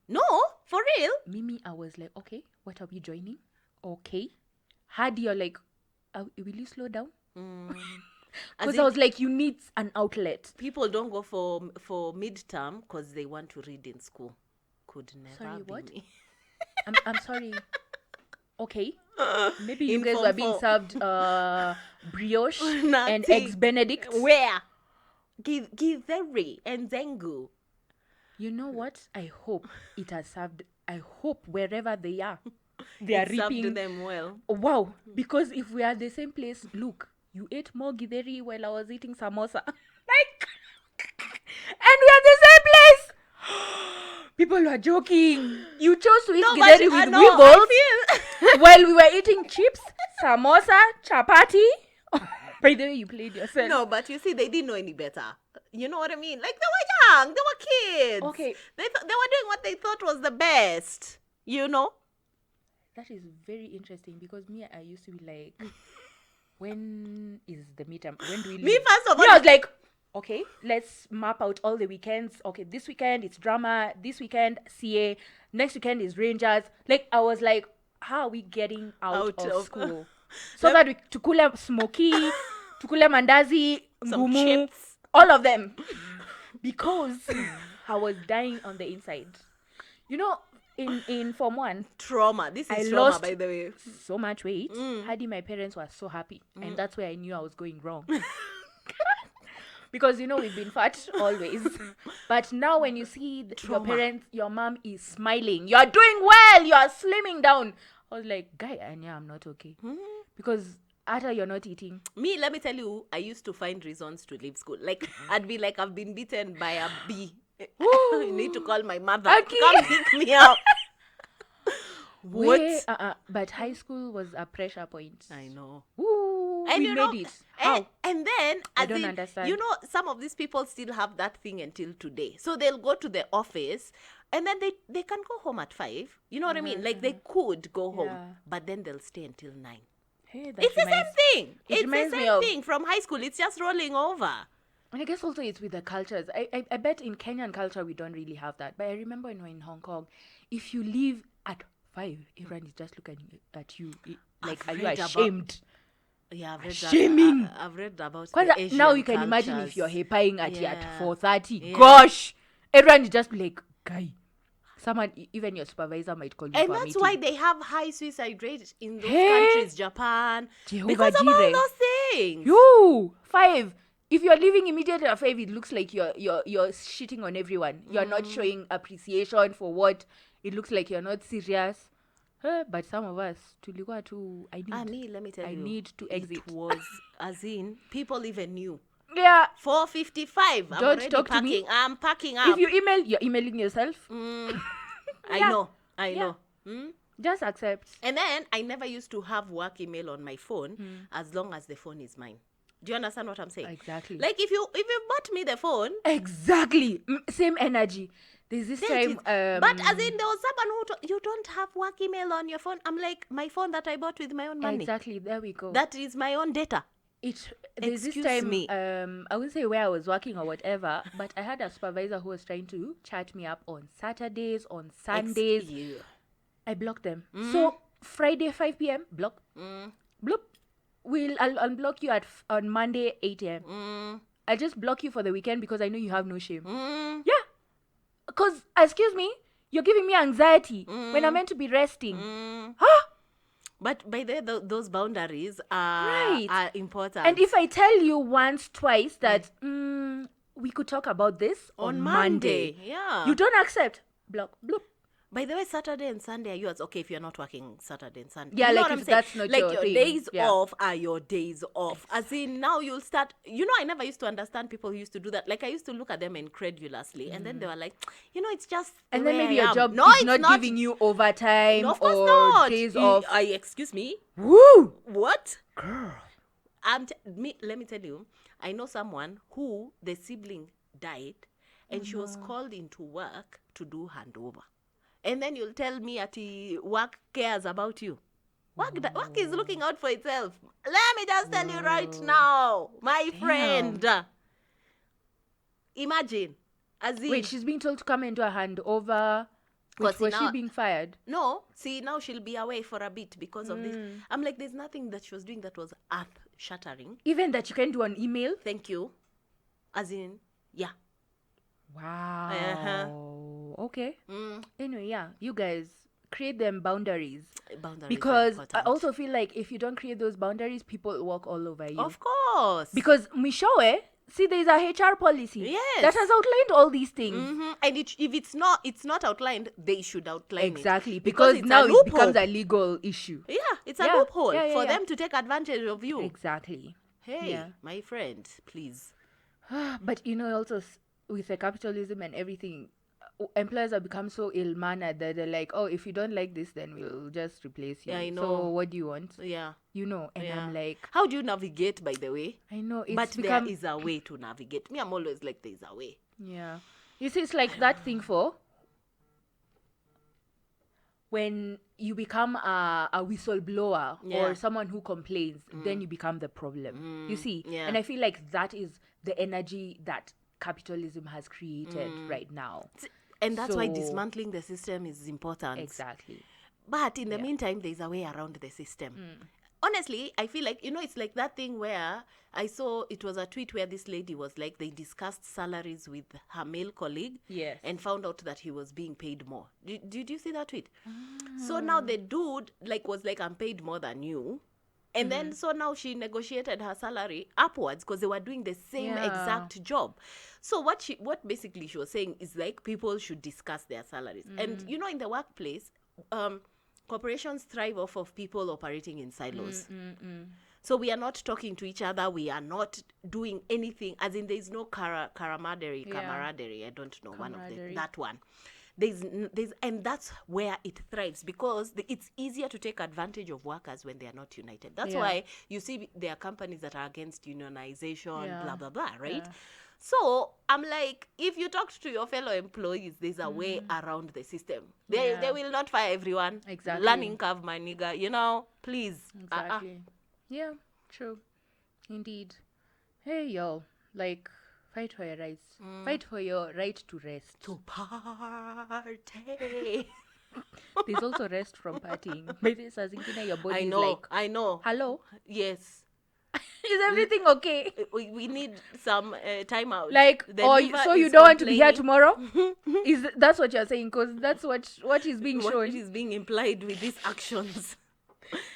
No, for real. Mimi, I was like, okay, what are we joining? Okay. Hadi, you're like, will you slow down? Because I was like, you need an outlet. People don't go for midterm because they want to read in school. Could never sorry, be what? me. I'm sorry. Okay. Maybe you guys were being served brioche and eggs Benedict. Where? Githeri and Zengu. You know what? I hope it has served. I hope wherever they are, they are reaping. Served them well. Wow. Because if we are the same place, look, you ate more githeri while I was eating samosa. Like, and we are the same place. People were joking. You chose to eat githeri with wiggles while we were eating chips, samosa, chapati. By the way, you played yourself. No, but you see, they didn't know any better. You know what I mean? Like, they were young. They were kids. Okay. They were doing what they thought was the best. You know? That is very interesting because me, I used to be like, when is the midterm? When do we leave? Me, first of all. I was like, okay, let's map out all the weekends. Okay, this weekend it's drama. This weekend, CA. Next weekend is Rangers. Like, I was like, how are we getting out of school? So that we tukule smoky, tukule mandazi, some ngumu, chips. all of them. Because I was dying on the inside. You know, in Form 1. Trauma. This is trauma, lost by the way. So much weight. Hadi, my parents were so happy. And that's where I knew I was going wrong. Because, you know, we've been fat always. But now when you see your parents, your mom is smiling. You're doing well. You're slimming down. I was like, guy, I'm not okay. Because after you're not eating. Me, let me tell you, I used to find reasons to leave school. Like, I'd be like, I've been bitten by a bee. You need to call my mother. Okay. Come pick me up. What? But high school was a pressure point. I know. Ooh, And we you made know, it. How? And then, I don't understand. You know, some of these people still have that thing until today. So they'll go to the office and then they can go home at 5. You know what I mean? Like, they could go home, but then they'll stay until 9. Hey, It's the same thing. It's the reminds me same of- thing from high school. It's just rolling over. And I guess also it's with the cultures. I bet in Kenyan culture we don't really have that. But I remember when we were in Hong Kong, if you leave at 5, everyone is just looking at you like, are you ashamed? Yeah, I've read Shaming. that. I've read about Kwanza, the Asian now you can imagine if you're cultures. hyping at Yeah. 4:30. Yeah. Gosh, everyone is just like, guy. Someone, even your supervisor might call you And for a that's meeting. why they have high suicide rate in those Hey. countries, Japan, Jehovah because of all Jireh. those things. You 5. If you're leaving immediately at 5, it looks like you're shitting on everyone. You're not showing appreciation for what it looks like. You're not serious. But some of us, tulikuwa tu. Let me tell I you, need to exit. It was as in people even knew. Yeah. 4:55. I'm Don't already talk to packing. me. I'm packing up. If you email, you're emailing yourself. I Yeah. know. Yeah. Hmm? Just accept. And then I never used to have work email on my phone as long as the phone is mine. Do you understand what I'm saying? Exactly. Like if you bought me the phone. Exactly. Same energy. There's this time. But as in there was someone who you don't have work email on your phone. I'm like, my phone that I bought with my own money. Exactly. There we go. That is my own data. There's Excuse this time. me. I wouldn't say where I was working or whatever, but I had a supervisor who was trying to chat me up on Saturdays, on Sundays. I blocked them. So Friday 5 p.m. block. Bloop. I'll unblock you on Monday 8 a.m. I'll just block you for the weekend because I know you have no shame. Yeah. Because, excuse me, you're giving me anxiety when I'm meant to be resting. Huh? But by the way, those boundaries are important. And if I tell you once, twice that we could talk about this on Monday. Yeah. You don't accept. Block. Bloop. By the way, Saturday and Sunday are yours. Okay, if you're not working Saturday and Sunday. Yeah, you know like what if I'm saying? that's not like your thing. days Yeah. off are your days off. As in now you'll start. You know, I never used to understand people who used to do that. Like I used to look at them incredulously, and then they were like, you know, it's just. And the then way maybe I your am. job No, is it's not giving you overtime No, of course or not. days off. Excuse me. Woo! What? Girl. Let me tell you. I know someone who the sibling died, and she was called into work to do handover. And then you'll tell me that work cares about you. Work is looking out for itself. Let me just tell you right now, my friend. Imagine. Wait, she's being told to come and do a handover. Was she being fired? No. See, now she'll be away for a bit because of this. I'm like, there's nothing that she was doing that was earth-shattering. Even that you can do an email? Thank you. As in, yeah. Wow. Okay. Anyway, yeah, you guys create them boundaries. Boundaries because are I important. also feel like if you don't create those boundaries, people walk all over you. Of course. Because Mishowe, see, there's a HR policy that has outlined all these things. And if it's not outlined, they should outline exactly it. because now it becomes a legal issue. Yeah, it's a loophole for yeah. them to take advantage of you. Exactly. Hey, my friend, please. But you know, also with the capitalism and everything, employers have become so ill-mannered that they're like, oh, if you don't like this, then we'll just replace you. Yeah, I know. So what do you want? Yeah. You know, and I'm like... How do you navigate, by the way? I know, but there is a way to navigate. Me, I'm always like, there's a way. Yeah. You see, it's like that thing for... when you become a whistleblower or someone who complains, then you become the problem. You see? Yeah. And I feel like that is the energy that capitalism has created right now. And that's why dismantling the system is important. Exactly. But in the meantime, there's a way around the system. Honestly, I feel like, it's like that thing where I saw, it was a tweet where this lady was like, they discussed salaries with her male colleague and found out that he was being paid more. Did you see that tweet? So now the dude was like, I'm paid more than you. And then, so now she negotiated her salary upwards because they were doing the same exact job. So what basically she was saying is like, people should discuss their salaries. And, in the workplace, corporations thrive off of people operating in silos. So we are not talking to each other. We are not doing anything. As in, there is no camaraderie. I don't know that one. There's and that's where it thrives because it's easier to take advantage of workers when they are not united. That's why you see there are companies that are against unionization, blah blah blah, right? So I'm like, if you talk to your fellow employees, there's a way around the system. They will not fire everyone. Exactly. Learning curve, my nigga. Please. Exactly. Yeah, true. Indeed. Hey, y'all. Like, fight for your rights. Fight for your right to rest. To party. There's also rest from partying. Maybe it's as in your body I know. is like, I know. hello? Yes. Is everything okay? We need some time out. Like, The or liver so you is don't want to be here complaining. tomorrow? Is that's what you're saying? Because that's what is being What shown. is being implied with these actions?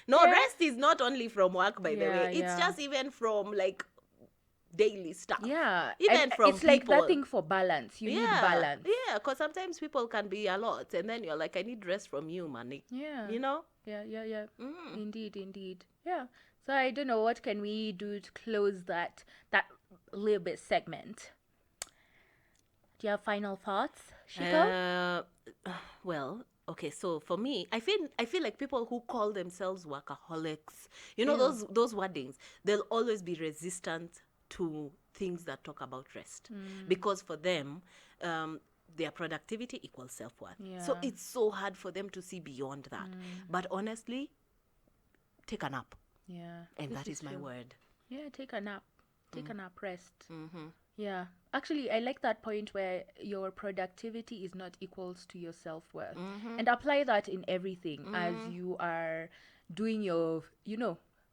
No, Yeah. rest is not only from work, by the Yeah, way. It's yeah. just even from like daily stuff. Yeah, Even and from it's like that people. thing for balance. You need balance. Yeah, because sometimes people can be a lot, and then you're like, I need rest from you, money. Yeah. You know? Yeah. Indeed. Yeah. So I don't know, what can we do to close that little bit segment? Do you have final thoughts, Shiko? Well, okay. So for me, I feel like people who call themselves workaholics, you know, Ew. those wordings, they'll always be resistant to things that talk about rest, because for them, their productivity equals self-worth. So Yeah. it's so hard for them to see beyond that. But honestly, take a nap, Yeah. and this that is my true. word. Yeah, take a nap. Take a nap, rest. Yeah. Actually, I like that point where your productivity is not equals to your self-worth. And apply that in everything as you are doing your,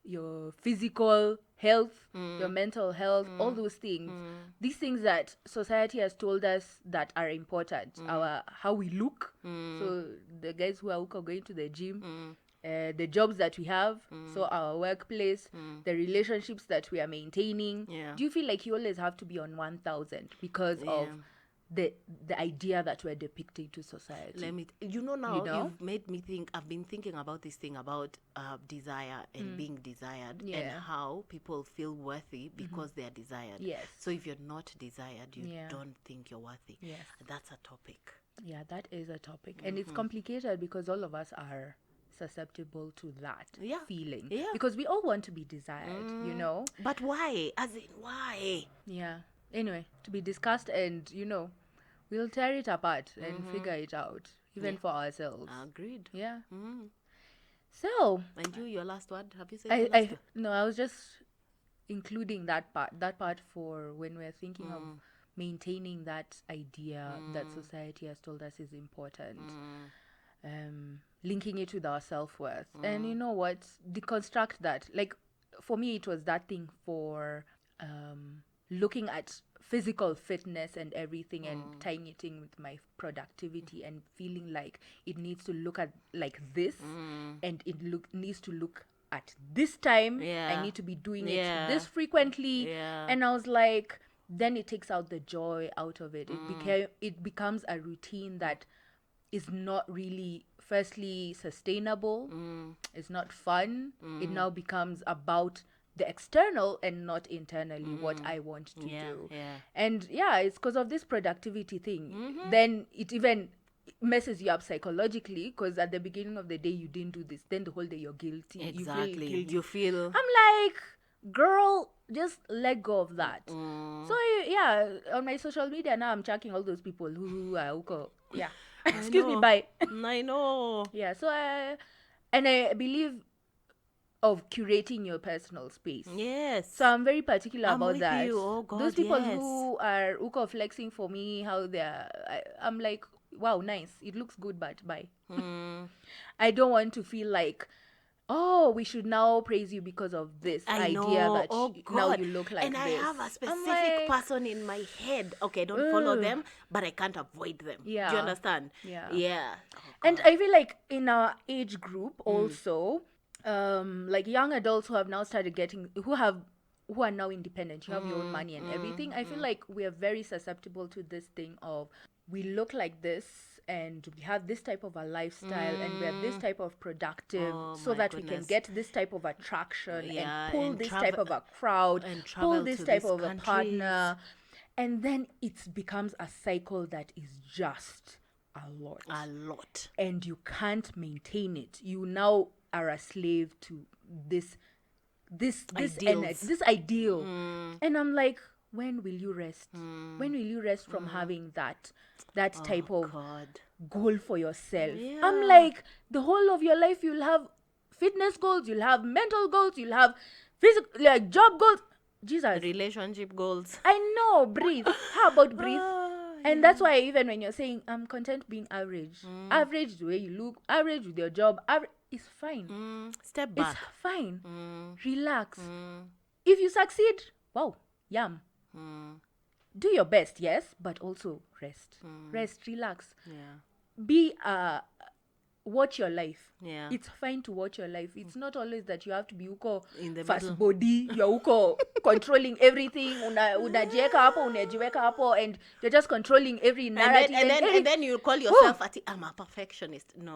your physical health, your mental health, all those things. These things that society has told us that are important. Our how we look. So the guys who are going to the gym, the jobs that we have, so our workplace, the relationships that we are maintaining. Yeah. Do you feel like you always have to be on 1000 because of the idea that we're depicting to society? Let me, now know? you've made me think. I've been thinking about this thing about desire and being desired, and Yeah. how people feel worthy because they are desired. Yes. So if you're not desired, you Yeah. don't think you're worthy. Yes. That's a topic. Yeah, that is a topic. And it's complicated because all of us are susceptible to that feeling. Yeah. Because we all want to be desired, But why? As in, why? Yeah. Anyway, to be discussed, and we'll tear it apart and figure it out, even for ourselves. Agreed. Yeah. So And your last word? Have you said your last word? no, I was just including that part for when we're thinking of maintaining that idea that society has told us is important. Linking it with our self-worth. And you know what? Deconstruct that. Like, for me, it was that thing for looking at physical fitness and everything and tying it in with my productivity and feeling like it needs to look at like this and it needs to look at this time. I need to be doing it this frequently. And I was like, then it takes out the joy out of it. It becomes a routine that is not really, firstly, sustainable. It's not fun. It now becomes about the external and not internally what I want to do. And it's because of this productivity thing. Then it even messes you up psychologically, because at the beginning of the day you didn't do this, then the whole day you're guilty. Exactly. You feel I'm like, girl, just let go of that. So on my social media now, I'm tracking all those people who are excuse me, bye. I know. Yeah, so and I believe of curating your personal space. Yes. So I'm very particular about with that. you. Oh God, those people yes. who are flexing for me, how they're, I'm like, wow, nice. It looks good, but bye. I don't want to feel like, oh, we should now praise you because of this idea that now you look like and this. I have a specific person in my head. Okay, I don't follow them, but I can't avoid them. Yeah. Do you understand? Yeah. Oh, and I feel like in our age group also, like young adults who have now started who are now independent, you have your own money and everything. I feel like we are very susceptible to this thing of, we look like this and we have this type of a lifestyle and we are this type of productive, so that we can get this type of attraction and pull this type of a crowd and pull this type of a partner, and then it becomes a cycle that is just a lot, and you can't maintain it. You now are a slave to this ideal. And I'm like, when will you rest? When will you rest from having that type of goal for yourself? I'm like, the whole of your life you'll have fitness goals, you'll have mental goals, you'll have physical, like, job goals. Jesus, relationship goals. I know. Breathe. How about breathe? And that's why even when you're saying I'm content being average, average the way you look, average with your job, it's fine. Step back. It's fine. Relax. if you succeed, wow, yum. Do your best, yes, but also rest. Rest, relax. Yeah. Be watch your life. Yeah. It's fine to watch your life. It's not always that you have to be uko In the fast middle. body, you're uko controlling everything, unajiweka hapo, unajiweka hapo, and you're just controlling every narrative. And then you call yourself I'm a perfectionist. No.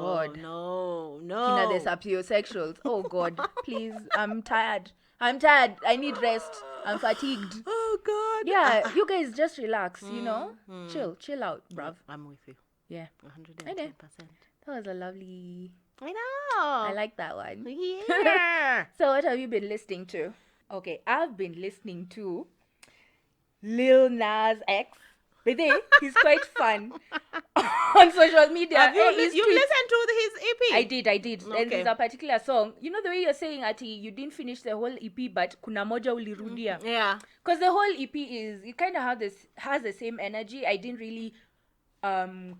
God. No. Kina the sapiosexuals. Oh God, please. I'm tired. I need rest. I'm fatigued. Oh God. Yeah, you guys just relax, chill out, bruv. I'm with you. Yeah. 110%. That was a lovely... I know. I like that one. Yeah. So what have you been listening to? Okay, I've been listening to Lil Nas X. But he's quite fun on social media. Have you listened to his EP? I did. Okay. And there's a particular song. You know the way you're saying, Ati, you didn't finish the whole EP, but kuna moja ulirudia. Yeah. Because the whole EP it kind of has the same energy. I didn't really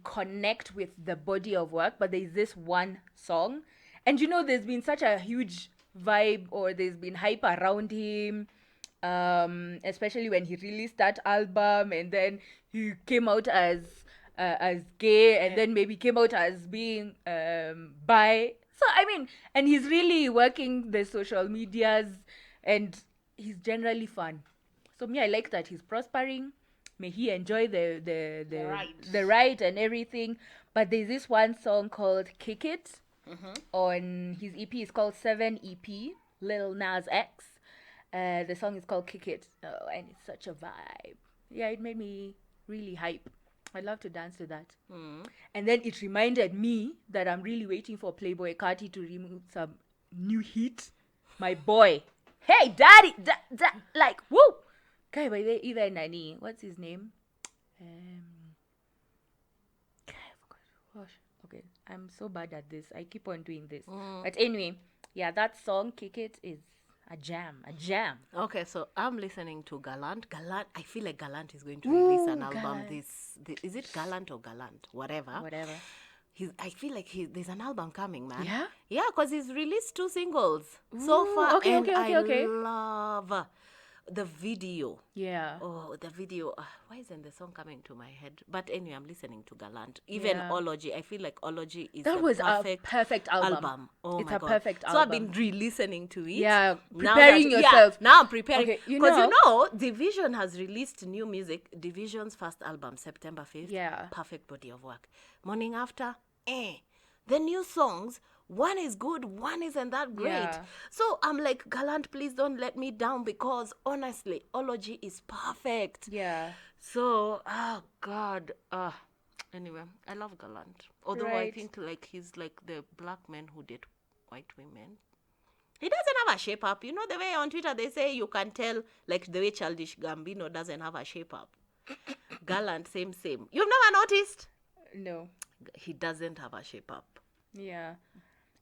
connect with the body of work, but there's this one song. And there's been such a huge vibe, or there's been hype around him. Especially when he released that album, and then he came out as gay, and then maybe came out as being bi. So and he's really working the social medias, and he's generally fun. So I like that he's prospering. May he enjoy the ride and everything. But there's this one song called "Kick It" on his EP. It's called 7 EP, Lil Nas X. The song is called Kick It. Oh, and it's such a vibe. Yeah, it made me really hype. I'd love to dance to that. And then it reminded me that I'm really waiting for Playboy Carti to remove some new heat. My boy. Hey, daddy. Like, woo. Okay, by the even Nani. What's his name? I forgot. Gosh. Okay, I'm so bad at this. I keep on doing this. But anyway, yeah, that song, Kick It, is a jam. Okay, so I'm listening to Gallant. I feel like Gallant is going to release an album. Is it Gallant or Gallant? Whatever. I feel like there's an album coming, man. Yeah? Yeah, because he's released 2 singles so far. Okay. I love the video. Yeah. Oh, the video. Why isn't the song coming to my head? But anyway, I'm listening to Gallant. Even Ology. I feel like Ology is that was a perfect album. Oh it's my a God. perfect So album. I've been re-listening to it. Yeah, preparing yourself. Now I'm preparing. Okay, Because Division has released new music. Division's first album, September 5th. Yeah. Perfect body of work. Morning After, The new songs, one is good, one isn't that great. Yeah. So I'm like, Gallant, please don't let me down, because honestly, Ology is perfect. Yeah. So, oh God. Anyway, I love Gallant. Although I Right. think like he's like the black men who date white women. He doesn't have a shape up. You know the way on Twitter they say you can tell, like the way Childish Gambino doesn't have a shape up. Gallant, same. You've never noticed? No. He doesn't have a shape up. Yeah.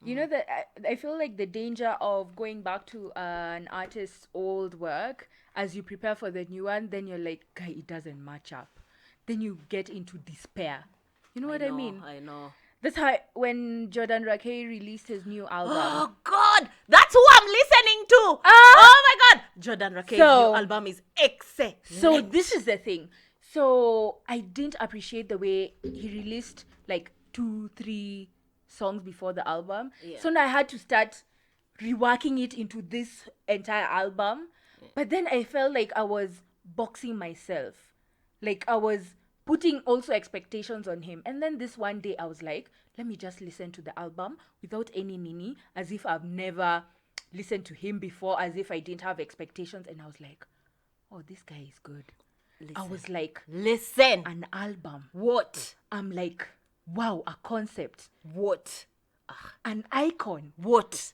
You know that I feel like the danger of going back to an artist's old work as you prepare for the new one, then you're like, guy, it doesn't match up. Then you get into despair. You know what I mean? I know. That's how when Jordan Rakei released his new album. Oh God, that's who I'm listening to. Oh my God, Jordan Rakei's new album is excellent. So this is the thing. So I didn't appreciate the way he released like 2-3 songs before the album. Yeah. So now I had to start reworking it into this entire album. Yeah. But then I felt like I was boxing myself. Like I was putting also expectations on him. And then this one day I was like, let me just listen to the album without any nini, as if I've never listened to him before, as if I didn't have expectations. And I was like, oh, this guy is good. Listen. I was like, listen, an album. What? I'm like, wow, a concept. What? An icon. What?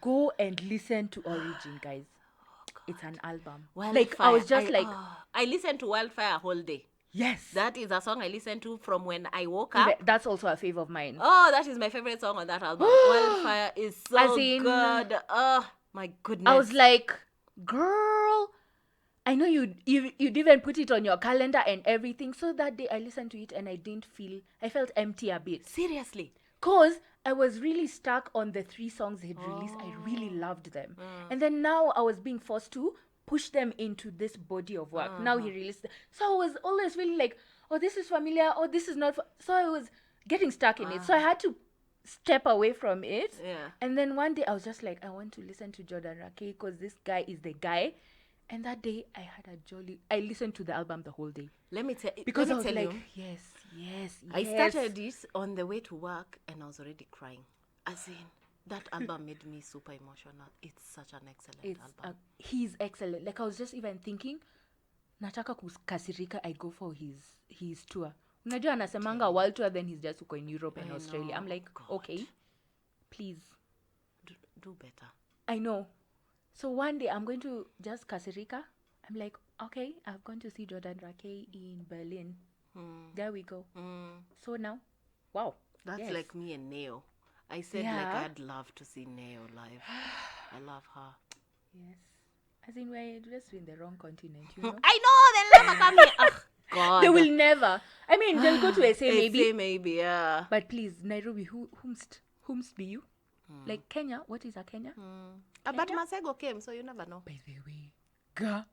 Go and listen to Origin, guys. Oh, it's an album. Wildfire. Like, I was just I listened to Wildfire a whole day. Yes. That is a song I listened to from when I woke up. That's also a fave of mine. Oh, that is my favorite song on that album. Wildfire is so good. Oh, my goodness. I was like, girl, I know you'd even put it on your calendar and everything. So that day I listened to it and I felt empty a bit. Seriously? Because I was really stuck on the 3 songs he'd released. I really loved them. And then now I was being forced to push them into this body of work. Now he released them. So I was always feeling like, oh, this is familiar. Oh, this is not. So I was getting stuck in it. So I had to step away from it. Yeah. And then one day I was just like, I want to listen to Jordan Rakei because this guy is the guy. And that day I listened to the album the whole day. Let me tell Because I was you. like, yes. I started this on the way to work and I was already crying. As in, that album made me super emotional. It's such an excellent album. He's excellent. Like I was just even thinking, nataka kukasirika, I go for his tour. Unajua anasemanga world tour, then he's just uko in Europe and Australia. I'm like, okay, please. Do better. I know. So one day I'm going to just kasirika. I'm like, okay, I've gone to see Jordan Rakei in Berlin. There we go. So now, wow. That's like me and Neo. I said like I'd love to see Neo live. I love her. Yes. As in we're just in the wrong continent, you know? I know, they'll never come here. Oh, God. They will never. I mean, they'll go to SA maybe. SA maybe, yeah. But please, Nairobi, whomst be you? Like Kenya, what is a Kenya? But Masego came, so you never know. By the way, girl.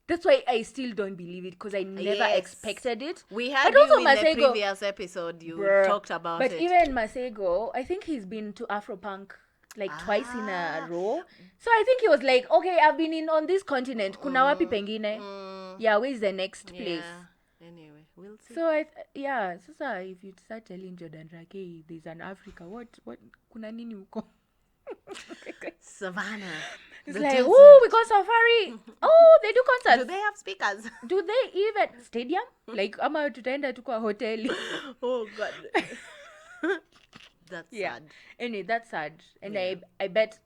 That's why I still don't believe it, because I never expected it. We had you in the previous episode. You talked about it. But even Masego, I think he's been to Afropunk like twice in a row. So I think he was like, okay, I've been on this continent. Kuna wapi pengine? Yeah, where's the next place? Anyway, we'll see. So so if you start telling Jordan Rakei there's an Africa, what kuna nini huko? Savannah. It's like, oh, we got safari. Oh, they do concerts. Do they have speakers? Do they even stadium? Like, ama tutaenda tu kwa hoteli. Oh God. That's sad. Anyway, that's sad. And I bet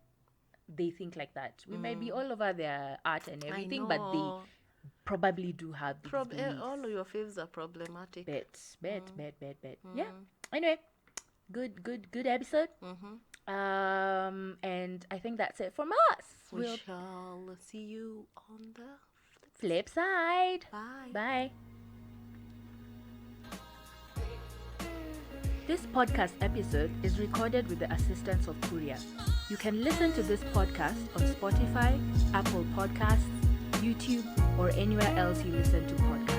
they think like that. We might be all over their art and everything, but they probably do have these all of your faves are problematic. Bet. Yeah. Anyway, good episode. And I think that's it from us. We shall see you on the flip side. Bye. This podcast episode is recorded with the assistance of Courier. You can listen to this podcast on Spotify, Apple Podcasts, YouTube, or anywhere else you listen to podcasts.